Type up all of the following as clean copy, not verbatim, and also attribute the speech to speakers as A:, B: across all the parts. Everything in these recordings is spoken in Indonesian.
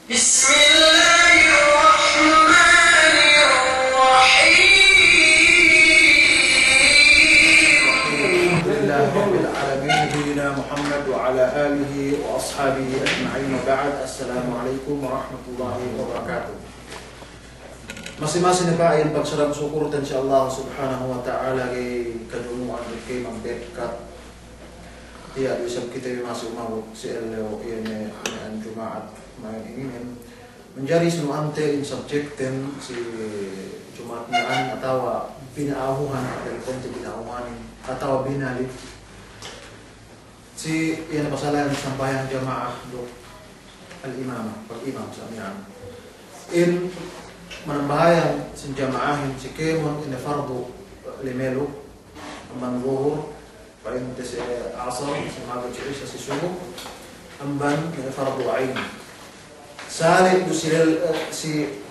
A: Bismillahirrahmanirrahim. Alhamdulillahirabbil alamin nabiyina Muhammad wa ala alihi wa ashabihi ajma'in wa ba'd. Assalamualaikum warahmatullahi wabarakatuh. Masing-masing na kain pagsarang syukur dan insyaallah subhanahu wa ta'ala kay kadumuan kay magberkat. Iya, bisa kita masuk mau CLO ini an Jumaat main ini menjadi senuante in subjekten si Jumaat naan atau binaahuhan dari konten binaahuhan atau binali si yang masalah sampaian jamaah do al-imamah per-imam samian in menambahkan si jamaahin si kemon in fardu limelu man zuhur paling tes asar sama bercerita si subuh amban fardu ain salik dusil si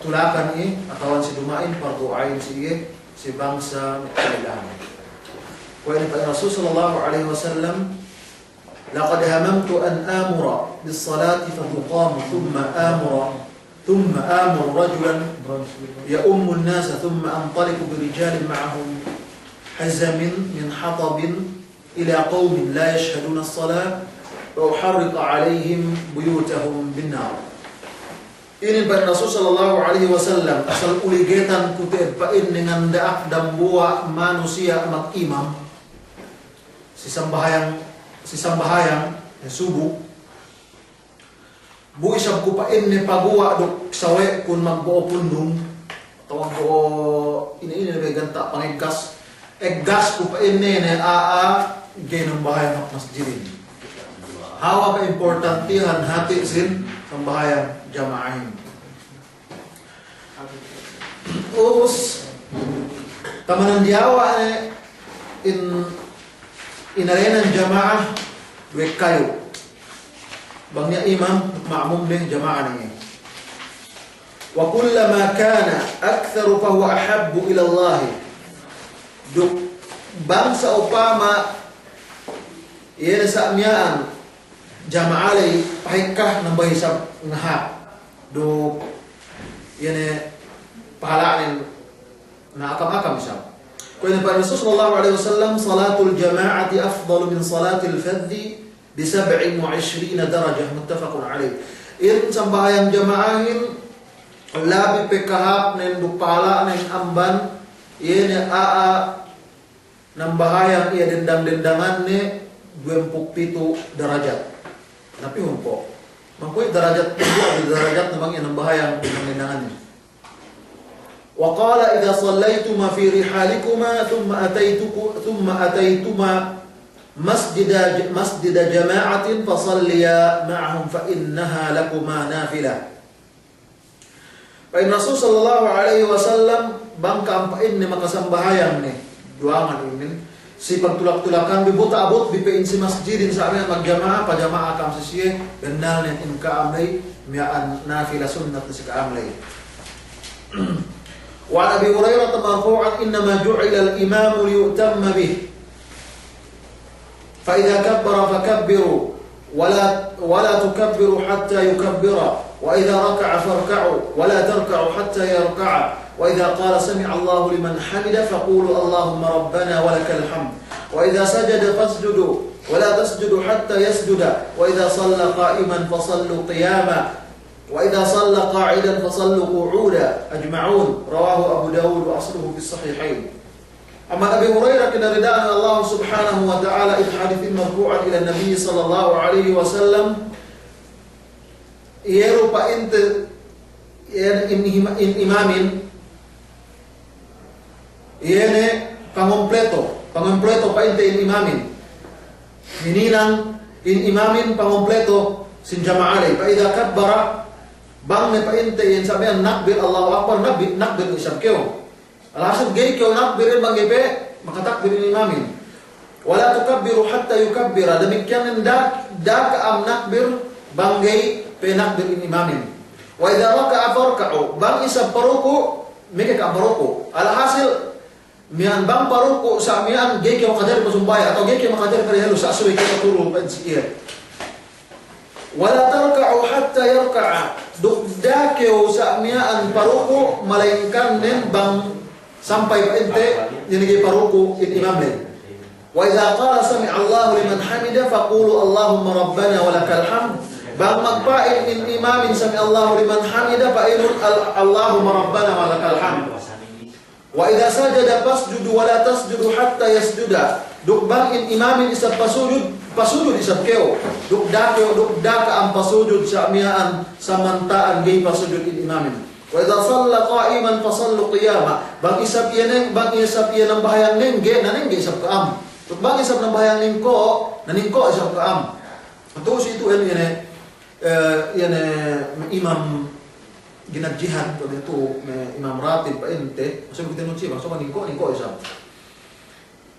A: tulakan ini atau si dumain fardu ain si bangsa kailan wa in Rasul sallallahu alaihi wasallam laqad hamamtu an amura bis salati fa tuqam thumma amur rajulan ya ummu an-nas thumma antaliqu bi rijalin ma'ahum حزم من حطب إلى قوم لا يشهدون الصلاة وأحرق عليهم بيوتهم بالنار. Ini pada Rasul sallallahu alaihi wasallam asal uligetan kutip pain dengan daak dan buah manusia mak imam si sambahayang subuh bu isab ku pain ne pagua dok sawe kun magbo pundung tawag ko ini lebih ganta pangegas gas ko pa inene genong bahaya ng masjidin. Hawa ka importantihan hati sin ng bahaya jamaahin. Us tamanan diawa inarenan jamaah wek kayo. Bangnya imam ma'mum din jamaah niya. Wa kullama kana aktharu fa huwa ahabbu ila Allah. Duk bangsa upama iyan sa amyaan jamaalay pahikah ng bahisab ngaha duk iyan pahalaan na akam-akam isab kaya pa Rasul sallallahu alaihi wasallam salatul jama'ati afdalu min salatil fadhi bi 27 darajah muttafaqun alaih iyan sambayang jamaahin labi pekahap nen duk pahala nen amban iyan nang bahayang ia dendang-dendangan ne 27 derajat. Tapi humpo. Mangkoy derajat namang yan ang bahayang dendang-dendangan ne. Wa qala idza sallaytuma fi rihalikuma thumma ataytuma masjida jama'atin fasalliya ma'ahum fa innaha lakuma nafilah. Pa Rasul sallallahu alaihi wasallam bangka ampain ne makasambahayang ne duangan ini si pagtulak-tulakan bibuta abot bipain si masjidin sa amin magjamaah pajamaah kam sisiye bendal nen in kaamlay mi'an nafila sunnat si kaamlay wa Abi Hurairah marfu'an innama ju'ila al-imam liyutamma bih fa idza kabbara fakabbiru wala tukabbiru hatta yukabbira wa idza raka'a farka'u wala tarka'u hatta yarka'a وإذا قال سمع الله لمن حمد فقولوا اللهم ربنا ولك الحمد وإذا سجد فاسجدوا ولا تسجدوا حتى يسجد وإذا صلى قائما فصلوا قياما وإذا صلى قاعدا فصلوا قعودا أجمعون رواه أبو داود وأصله في الصحيحين. أما أبي هريرة كان رداء الله سبحانه وتعالى إذ حديث مرفوعا إلى النبي صلى الله عليه وسلم يروى أنت إن إمام iene pangompleto pa inte in imamin mininang in imamin pangompleto sin jama'alay pa idha kabbara bang me pa inte in sabihan nakbir Allahu Akbar nakbir isab kyo alasad gay kyo nakbirin bang ipe makatakbir in imamin wala tukabbiru hatta yukabbira demikian da ka am nakbir bang gay pe nakbir in imamin wa idha raka'a farka'u bang isab paruku meke ka paruku alhasil mian bang paruku sa mian gay kay makadari pasumbaya atau gay kay makadari parehalo sa asuwi kay turo pa siya wala tarka'u hatta yarka'a duk dakeo sa'miaan paruku melainkan nen bang sampai pa ente yenige paruku in imam len. Wa idza qala sami'a Allahu liman hamida faqulu Allahumma rabbana wa lakal hamd. Bang magpain in imamin sami'a Allahu liman hamida fa inun Allahumma rabbana wa lakal hamd. Wa idza sajada fasjudu wa la tasjudu hatta yasjuda. Duk bang in imamin isab pasujud isab keo. Duk daka am pasujud sa'miaan samantaan gay pasujud in imamin. Wa idza shalla qa'iman fa sallu qiyama. Bang isab yaneng ng bahayang ning ge naneng ge isab kaam. Duk bang isab ng bahayang ning ko isab kaam. Ito si itu ini imam ginajihad to itu imam ratib pa ente maksud kita nuci maksud ningko isab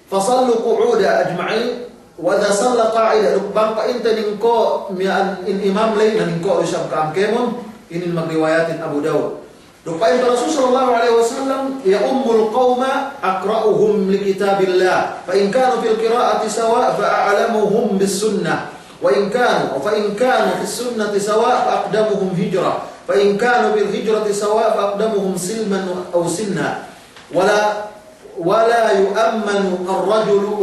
A: fasallu qu'uda ajma'in wa idza salla qa'ida bang pa ente ningko mian in imam lain ningko isab ka amkemon inin magriwayatin Abu Dawud Dupain Rasul sallallahu alaihi wasallam ya ummul qauma aqra'uhum li kitabillah fa in kanu fil qira'ati sawa fa a'lamuhum bis sunnah wa in kanu fi sunnati sawa fa aqdamuhum hijrah fa in kanu bil hijrati sawa fa aqdamuhum silman aw sinna wala yu'ammanu ar-rajulu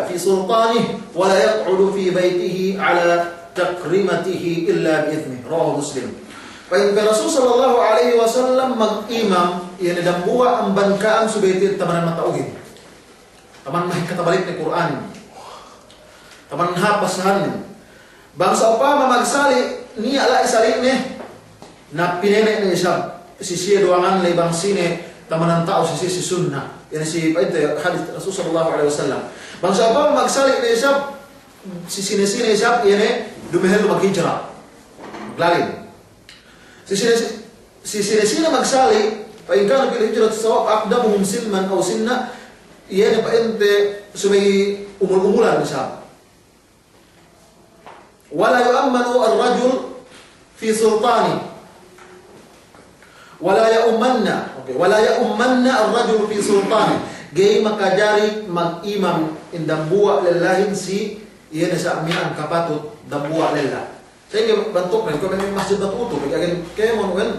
A: fi sultanihi wala yaq'udu fi baytihi ala takrimatihi illa bi idhnihi rawahu Muslim. Fa in Rasul sallallahu alaihi wasallam mag-imam yani dambuwa ang bankaan subayti tamanan matauhid. Taman mahi katabalik ni Quran. Taman hapasahan. Bangsa upama magsali niya la isali ni na pinene ni isab sisi doangan lay bangsine tamanan tao sisi sunnah. Yan si paite hadis Rasul sallallahu alaihi wasallam. Bangsa upama magsali ni isab sisi isab yani dumehel maghijrah. Maglalin. Sisi magsali fa in kana bil hijrati sawa aqdamuhum silman aw sinna iya pa ente subay umul-umulan misal. Wala yu'ammanu ar-rajul fi sultani. Wala ya'ummanna ar-rajul fi sultani. Gay makajari mag-imam indambuwa lalahin si iya na sa amian kapatut dambuwa lala. Saya bantuk rin ko may masjid na tuto kaya mo wen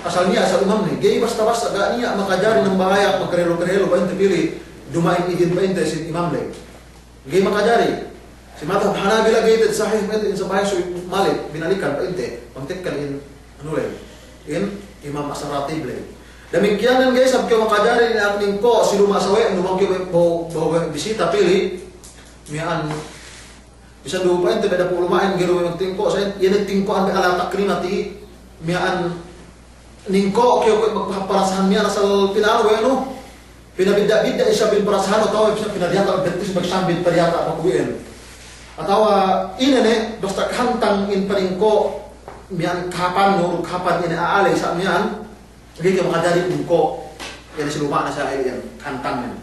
A: asal niya asal imam ni gay basta-basta ga niya makajari ng bahaya magkarelo-karelo ba ente pili dumain idin pa ente si imam lay. Gay makajari. Si madhab Hanabila gay sahih pa ente sa bahay so malik binalikan pa ente. Pagtekkan in ano lay. In imam asratib lay. Demikianan guys sab kyo makajari ni akning ko si lumasawe lumang kyo bawa bisita pili mian bisa dua pa ente beda po lumain gero magtingko sa yan tingko an ala takrimati mian ningko kyo magpaparasahan mian asal pinano ano pinabida-bida siya pinparasahan atau bisa pinadiyata betis magsambit pariyata pakuin atau ini ne basta hantang in paningko mian kapan no kapan ini aale sa mian gigi makadari ko yan si luma na sa yan hantang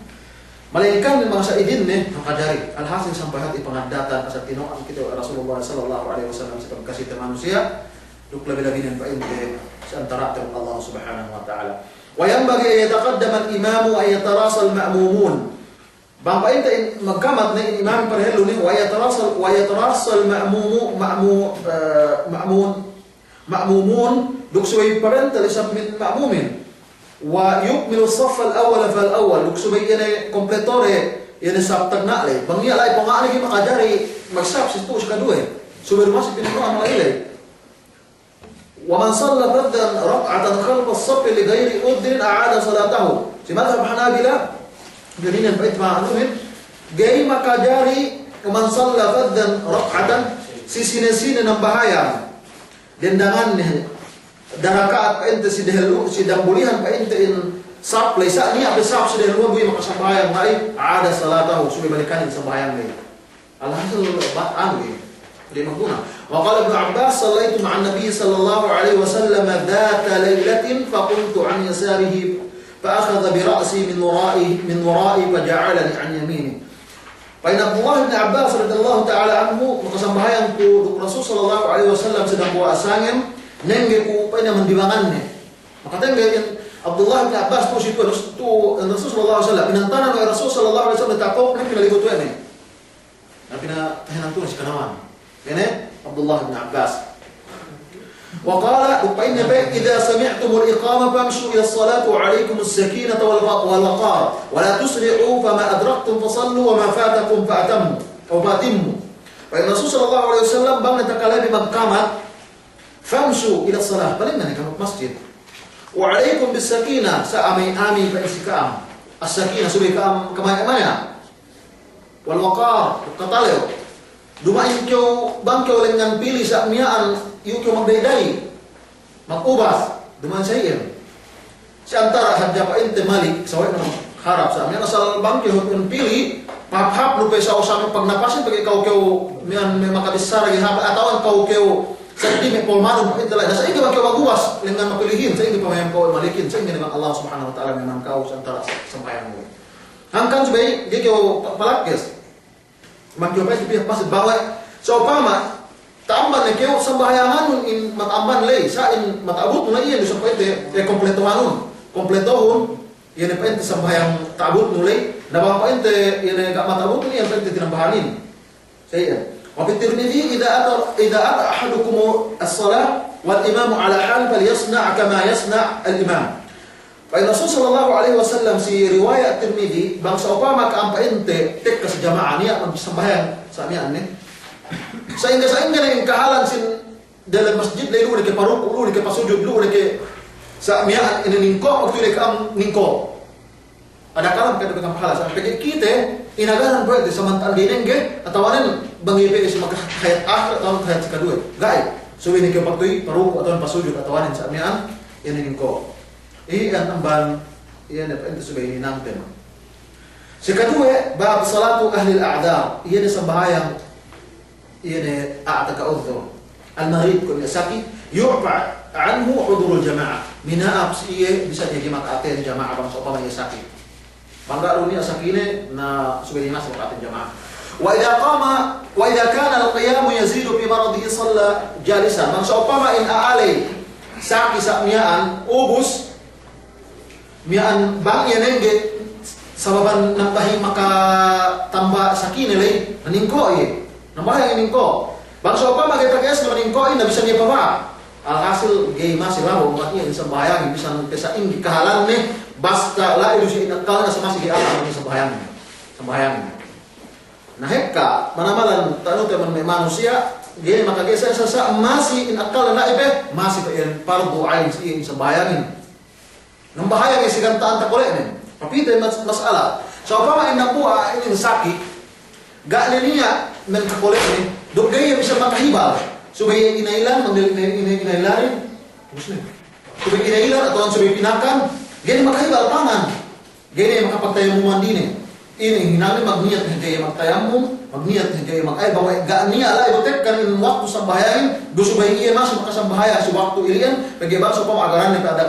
A: malaikan ng mga sa idin makadari alhasil sampai hati pengadatan asal tinoan kita Rasulullah sallallahu alaihi wasallam sa pagkasita manusia duk labi-labi ng painte sa antara Allah subhanahu wa ta'ala. وينبغي أن يتقدم الإمام وأن يتراصى المأمومون. Bang painte magkamat na imam perhelu ni ويتراصى المأمومون duk suway parental isab min ma'mumin. ويكمل الصف الأول فالأول duk suway yan kompletore yan sab tagnale. Bang niya lay pangaani ki makadari magsab si tu sa kadue. Suway masih pintuan mailay. ومن صلى فردا ركعة خلف الصف لغير عذر أعاد صلاته. Si madhab Hanabila ganyan bait ma'lumin gay makajari ومن صلى فردا ركعة sisine-sine ng bahaya dendangan darakaat pa ente si dehelu si dambulihan pa ente in sap laysa niya besap si dehelu buy makasambayang mai ada salatahu subi balikanin sambayang ni alhasil ba'an ni lima guna. وقال ابن عباس صليت مع النبي صلى الله عليه وسلم ذات ليلة فقمت عن يساره فأخذ برأسي من ورائي فجعلني عن يميني. فإن عبد الله بن عباس رضي الله تعالى عنه makasambahayan ko Rasul sallallahu alaihi wasallam sedang buat asangem nengge ko pa niya mandibangannya. Maka tengge Abdullah bin Abbas po situ Rasul sallallahu alaihi wasallam pinantanan ng Rasul sallallahu alaihi wasallam takop na pinaligot ni. Na pinatahanan to si kanawan. Ini Abdullah bin Abbas. Wa qala rupainnya baik idza sami'tumul iqamah famshu ila as-salati wa 'alaykumus sakinah wal waqar wa la tusri'u fama adraktum fasallu wa ma fatakum fa'tammu aw fatimmu. Fa Rasul sallallahu alaihi wasallam bang natakala bi maqamat famshu ila as-salah balinna ke masjid. Wa 'alaykum bis sakinah sa'ami fa isikam. As-sakinah subikam kemana? Wal waqar qatalio. Dumain kyo bangkyo lengan pilih sa miaan yu kyo magdaydai magubas duman sayen si antara hadya pa ente malik saway na harap sa miaan asal bangkyo yung pilih maphap lupa sa usang pagnapasin pag ikaw kyo miaan may makabisara gihapa atawan kau kyo sa hindi may polmadong pa ente lang sa hindi bangkyo magubas lengan mapilihin sa hindi pa mayang kau malikin sa hindi naman Allah subhanahu wa ta'ala memang kau sa antara sampayan mo hangkan subay di kyo palakis magkopay di pihak pasir bawa so pama tamban na kyo sambahayangan in matamban lay sa in matabot na iyan so pwede kompletohon yan pa ente sambahayang tabot nulay nabang pa ente yan ga matabot niyan pa ente tinambahanin sa iyan wa fi Tirmidhi idza ata ahadukum as-salah wal imam ala hal falyasna' kama yasna' al-imam. Pai Rasul sallallahu alaihi wasallam si riwayat Tirmidhi bangsa upama ka ampa ente tek ka sa jamaah niya magsambayan sa niya ni. Sa inga na yung kahalan sin dalam masjid lay lu ke paruku lu ke pasujud lu ke sa miya ininingko waktu ke am ningko. Ada kalam ka dapat pahala sa pagi kita inagaran pwede samantal dinengge atawanan bangipe sa magkahayat akhir atau kahayat kedua. Gai. So ini ke pagtuy paruku atau pasujud atawanan sa miya ininingko. Iyan tamban iyan na ente subay hinangten. Sa kadua bab salatu ahli al-a'dar iyan sambahayang iyan a'taka-udhur al-marid kun yasaki yu'fa anhu hudurul jamaah minaab siya bisa dia makaaten jamaah bang sopama yasaki bangga runi asakine na subay mas makaaten jamaah wa idza kana al-qiyam yazidu fi maradihi salla jalisan bang sopama in aalay saki sa miyaan ubus mian bang yanenge sababan nambahi maka tambah sakine lay naningko ye nambah ningko bang so pa magitagas na naningko na bisa niya pa ba alhasil gay masilaw maknya sa bayang bisa sa ing kahalan ni basta la ilu si inakal na sa masigi ala sa bayang nah hekka manamalan tanu teman manusia gay makagesa sa masih inakal na ibe masih pardu ain sa bayangin nang bahaya ng sigantaan takole nen papite masala so pa man na buha ini sakit ga niya men takole nen dugay bisa makahibal so bay inailan inailan muslim so bay inailan atau so bay pinakan gani makahibal paman gani makapagtayo mo mandine ini hinami magniat hingay magtayamum magniat hingay magay bawa ga niya ala ibotek kan waktu sambahayan gusto bay iya mas makasambahaya so waktu ilian pagibang so pa magaran ni ada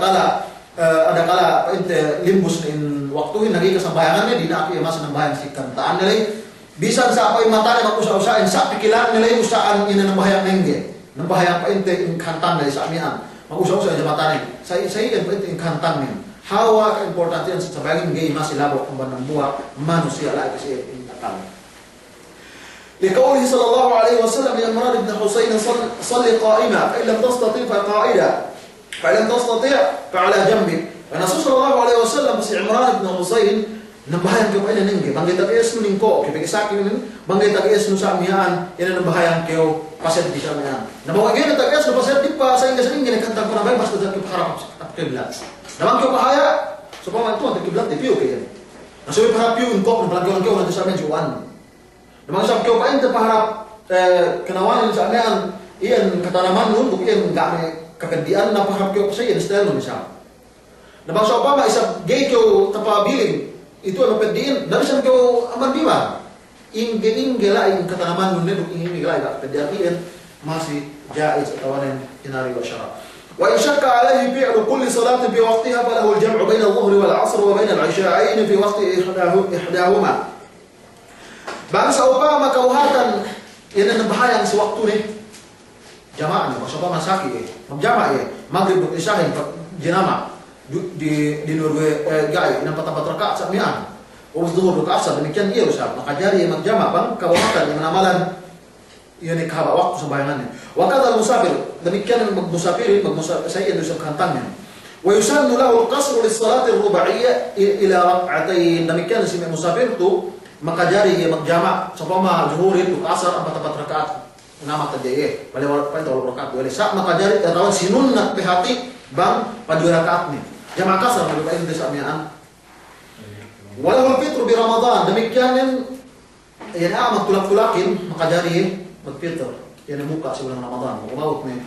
A: kala ente limbus in waktuhin nagi kasambayangan di na mas nambahan si kantaan nilay bisan sa apa mata ni magusa-usain sa pikiran nilay usaan ina nambahayang nengge nambahayang pa ente in kantan nilay sa amian magusa-usain sa mata ni sa iyan pa ente in kantan ni hawa ka importante yan sa sabagin gay mas ilabok ang banang buha manusia la kasi in akal لقوله صلى الله عليه وسلم لعمران بن حسين صلي قائما فإن لم تستطيع فقاعدا فإن تستطيع فعلى جنبك الرسول صلى الله عليه وسلم si Imran bin Husain nambahan kyo ina ningge bangay tagies no ningko kay saki nin bangay tagies no sa amiyaan ina nambahan kyo pased di sa amiyaan nabawa gyud tagies no pased di pa sa inga kantang ko na bay basta kyo harap at kiblat namang kyo pahaya so pa man to at kiblat di piyo kay nasuwi pa piyo ko no plagyo kyo na sa amin juan namang sa kyo pa ente paharap kanawan sa amiyaan iyan katanaman nun bukiyan gamay kakadian na pahap kyo sa iyan style nun siya. Nabangsa pa isa gay kyo tapabiling itu ano pediin nabisan kyo aman biwa ingge la ing katanaman nun neduk ingge la kakadian iyan masih jaiz atawanan kinari wa syara. Wa in shakka alayhi fi'lu kulli salatin fi waqtiha falahu al-jam'u bayna adh-dhuhri wal 'asr wa bayna al-'isha'ain fi waqti ihdahuma. Bangsa upama kauhatan yan ang bahayang sa waktu ni jamaah ni bangsa upama saki magjama maghrib ug isyahin jinama di Norway gay inang 4 rakaat sa mian o zuhur ug asar demikian iya usap makajari magjama bang kawatan yang namalan yani kahaba waktu sembayangannya. Wa kadzal musafir, demikian musafir saya itu sekantannya. Wa yusannu lahu al-qasru lis-salati ar-ruba'iyyah ila rak'atain. Demikian si musafir itu maka jari ia magjamak seumpama zuhur itu asar 4 rakaat. Nama tadi pada rakaat boleh sak maka jari atau sinunna pihati bang pada 2 rakaat nih. Jamak kasar pada itu desamian. Walau fitru bi Ramadan, demikian yang amat tulak-tulakin maka jari berfitr yang muka sebelum Ramadan mau nih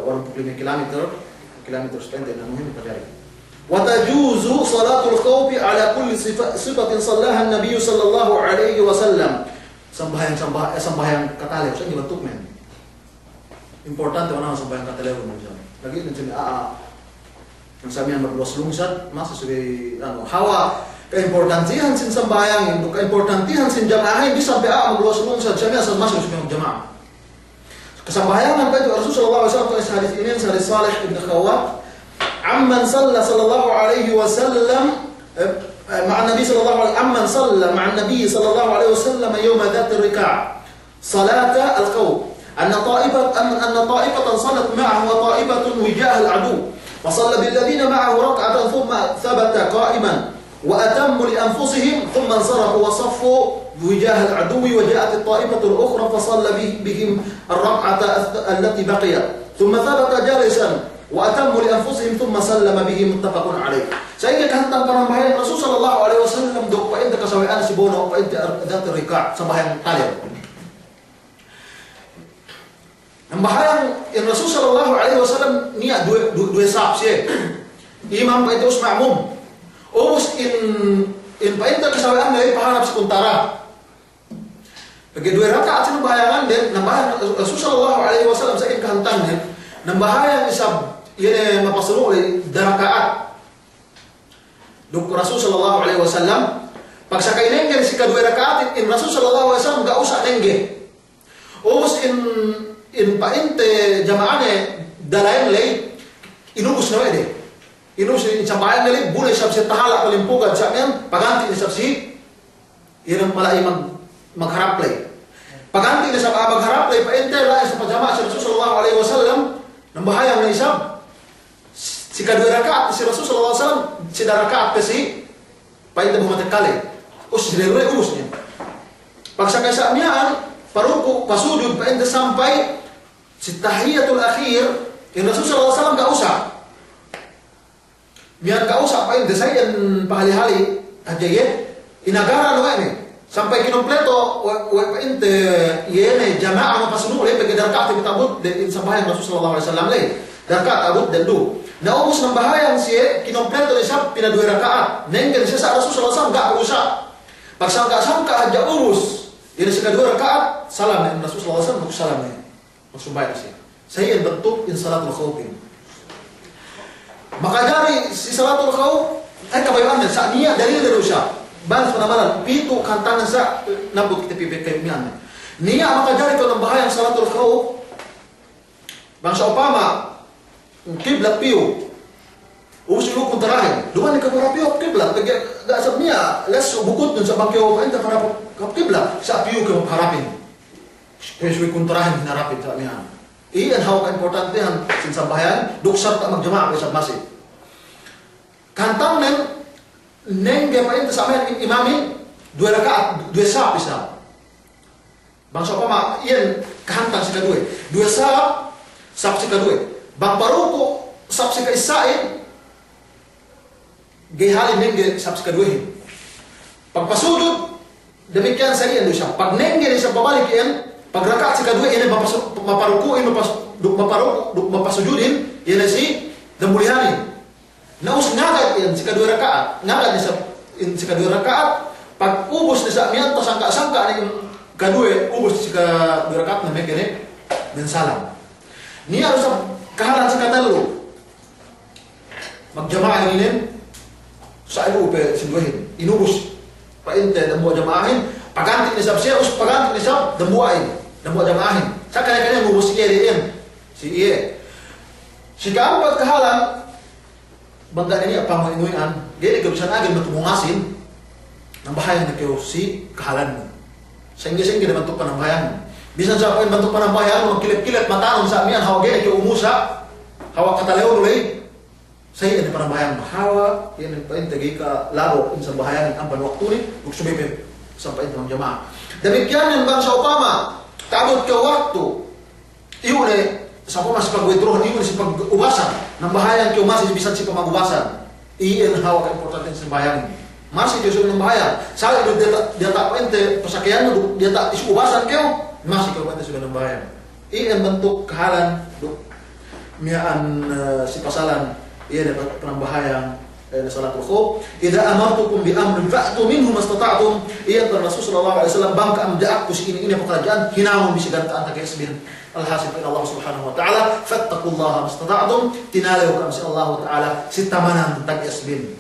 A: walaupun 5 kilometer sependek namun maka jari wa tajuzu salatul khawfi ala kulli sifatin sallaha an-nabiy sallallahu alaihi wasallam sembahyang katale saya bentuk men importante orang sembahyang katale macam lagi macam yang samian berluas lungsat masuk sebagai hawa keimportansian sin sembahyang itu keimportansian sin jamaah ini sampai berluas lungsat sami asal masuk sebagai jamaah kesembayangan itu Rasulullah SAW hadis ini hadis Salih bin Khawwat amman sallallahu alaihi wasallam مع النبي صلى الله عليه عمن صلى مع النبي صلى الله عليه وسلم يوم ذات الركاع صلاة الخوف أن طائفة صلت معه وطائفة وجاه العدو وصلى بالذين معه ركعة ثم ثبت قائما وأتموا لأنفسهم ثم انصرفوا وصفوا وجاه العدو وجاءت الطائفة الأخرى فصلى بهم الركعة التي بقيت ثم ثبت جالسا وأتموا لأنفسهم ثم سلم بهم متفق عليه. Saya tentang penambahan Rasul sallallahu alaihi wasallam dok pa inta kasawian si bono pa inta dat rika sambahan kalian. Nambahan yang Rasul sallallahu alaihi wasallam niya dua sab si imam pa itu ma'mum. Us in pa inta kasawian dari paharap sekuntara. Bagi 2 rakaat sing bayangan dan nambahan Rasul sallallahu alaihi wasallam saya kantangnya nambahan isab ini mapasulu oleh darakaat duk Rasul sallallahu alaihi wasallam paksa kaineng dari sika 2 rakaat in Rasul sallallahu alaihi wasallam enggak usah nengge us in pa inte jamaane dalain lay inubus nawe de inubus in sambayan lay boleh sab si tahala palimpugan samyan paganti ni sab si irang malai magharap lay paganti ni sab magharap lay pa inte la sa jamaah si Rasul sallallahu alaihi wasallam nambahayang na isab sika 2 rakaat si Rasul sallallahu alaihi wasallam si rakaat kasi paita bumat kali us dire urusnya paksa kasamian paruku pasujud paita sampai si tahiyatul akhir in Rasul sallallahu alaihi wasallam enggak usah biar enggak usah paita saya pahali-hali aja ya inagara no ini sampai kinompleto paita yene jamaah mapasunu le pagi rakaat kita but in sambahyang Rasul sallallahu alaihi wasallam le rakaat abut dan du na umus ng bahayang siya kinompleto ni siya pina 2 rakaat nenggan siya sa Rasul sallallahu alaihi wasallam enggak usah pagsangka-sangka aja urus ini siya 2 rakaat salam na Rasul sallallahu alaihi wasallam salam na magsumbayang siya saya bentuk in salatul khawf maka dari si salatul khawf kabayaan niya sa niya dari siya balas panamalan pitu kantangan sa nabut kita pipikay niya niya maka dari ito ng bahayang salatul khawf bangsa upama kiblat piyo usus lu kuntarahin duman ka para piyo kiblat pag dasab niya les bukod dun sa bangkyo pa inta para kiblat sa piyo ka harapin kaya kuntarahin hinarapin sa niya iyan hawa ka importante han sin sambayan duksar ta magjamaah sa masjid kantang neng pa inta sa amin imamin 2 rakaat 2 sap isa bangsa pa iyan kahantang si kadue 2 sap si kadue bang paruko sab si kaisain gihalin nengge sab si kaduhin pagpasudod demikian sa iyan do siya pag nengge siya babalik iyan pag rakaat si kaduhin iyan maparukuin mapasujudin iyan si dambulihanin naus ngagad iyan si 2 rakaat ngagad niya si 2 rakaat pag ubos niya sa miyan to sangka-sangka ni kaduhe ubos si 2 rakaat na mekene dan salam niya harus kahalan sa katalo magjamaah inin sa ibu pe sinduhin inubus pa inte damo jamaahin paganti ni sab siya us paganti ni sab damo jamaahin sa kanya ngubus siya diin si iye si kaampat kahalan bangga niya panguinguyan gini kebisan agin matumungasin nang bahayan na kayo si kahalan mo singgi naman ito pa nang bahayan Bisa siapa yang bentuk penambahan magkilip-kilip matanon sa mian hawa gene ke umusa hawa kataleo dulay saya ini penambahan hawa ini paintagi ka laro in sa bahayan ang waktu ni buksubipin sampai dalam jamaah. Demikian yang bangsa upama tabut ke waktu iule sa ko mas pag-withdraw iule si pag-ubasan ng bahayan ke umas bisa si pamagubasan iyan hawa ka importante sa bahayan masih dia sudah membayar. Saya itu dia tak ente pesakian dia tak isu ubasan kau masih kau ente sudah membayar. Ini yang bentuk kehalan mian si pasalan ia dapat penambahan salatul khauf. Idza amartukum bi amrin fa'tu minhu mastata'tum. Ia Rasul sallallahu alaihi wasallam bangka amda'ku ini pekerjaan hinamun bisa ganta anta kaisbir. Alhasil ila Allah subhanahu wa ta'ala fattaqullaha mastata'tum tinalu kam si Allah ta'ala sitamanan tentang isbin.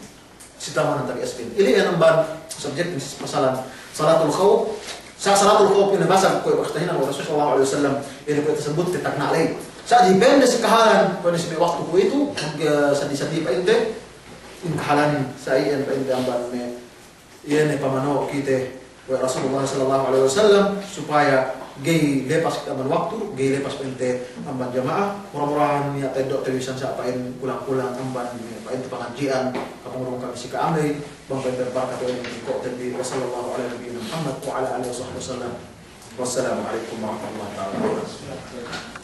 A: Sitaman tadi asbin. Ini yang namban subjek masalah salatul khauf. Salatul khauf ini bahasa ko ibakhtahin Rasul sallallahu alaihi wasallam ini ko tersebut tetakna alai. Sa depende sa kahalan pada sa waktu ko itu sa disadi pa ente in kahalan sa iyan pa ente amban me iyan pamano kita wa Rasulullah sallallahu alaihi wasallam supaya gay lepas amban waktu gay lepas ente amban jamaah murah-murahan ya tedok television sa pain ulang-ulang amban pa ente pengajian kapangurung kami si kaamay bang ente baraka to ni ko tendi sallallahu alaihi Muhammad wa ala alihi wasallam. Wassalamu alaikum warahmatullahi wabarakatuh.